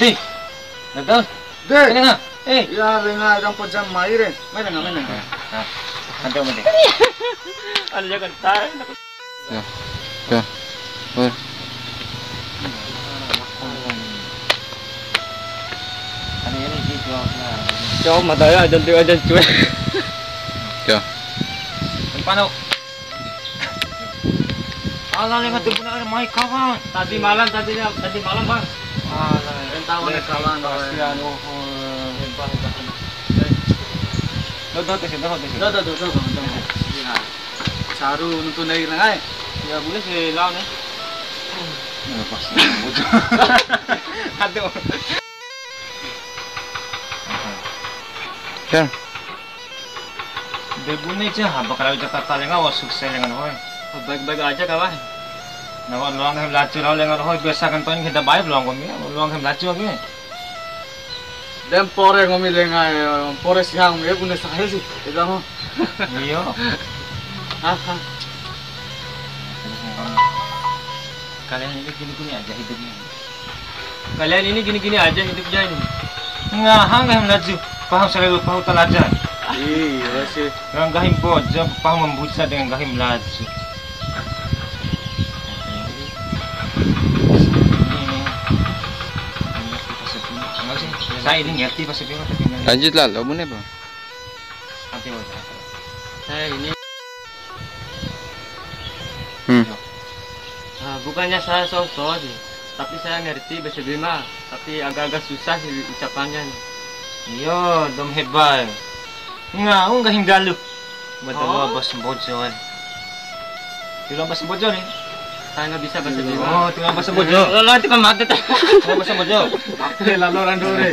Di. Betul. Dek. Ini nga. Ya lenga dang pajam mai re. Mai na. Nanti om di. Ano jangan tayo. Ya. Ber. Ano yan di jual na. Yo, mataya ajan cuy. Ya. Paano? Alala nga tubo na may kawan. Tadi malam bang. Yang tahu na kawan. Kasihan Do. Ya. Saru nuntu nai na ai. Ya boleh si lau nih. Pasti bojo. Aduh. Ya. Debune aja, bakal Jakarta lenga wa sukses lengan hoy. Baik-baik aja kawan. Nawa luang hem lacu raw lengan hoy biasa kan pain kita baik luang kami, luang hem lacu lagi. Dem pore ngomi lenga pore siang me bune sakhe si. Ida mo. Iya. Ha. Kalian ini gini-gini aja hidupnya. Kalian ini gini-gini aja hidupnya ini. Enggak, hang hem lacu. Paham selalu paham talaja. Iya sih. Yang gahim bojo, paham membusa dengan gahim laju. Saya ini ngerti pas sebelum tapi Lanjutlah, lo mana bang? nanti mau Saya ini bukannya saya sosok sih, tapi saya ngerti bahasa Bima, tapi agak-agak susah sih ucapannya nih. Iya, dom hebat. Enggak, gahim galuh. Betul lo bos bojo kan. Tilo bos bojo nih. Saya nggak bisa bahasa Bima. Oh, tilo bos bojo. Lo itu kan mati tuh. Tilo bos bojo. Bakte laloran dore.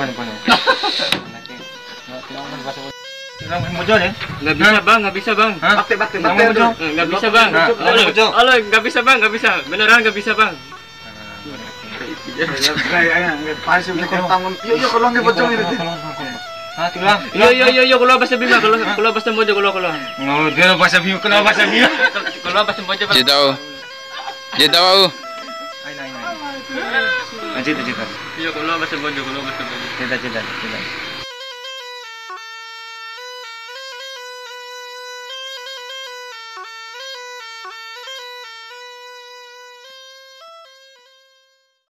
Tilo bos bojo nih. Nggak bisa bang. Hah? Bakte. Nggak bisa bang. Halo, nggak bisa bang, nggak bisa. Beneran nggak bisa bang. Pasti ni tangan. Yo kalau nggak bocong ini. Ah, tulang. Yo, kalau bahasa Bima, kalau bahasa Mojo, kalau. Oh, dia bahasa Bio, kenapa bahasa Bio? Kalau bahasa Mojo bang. Dia tahu. Ay. Cita. Iya, kalau bahasa Mojo, Cita.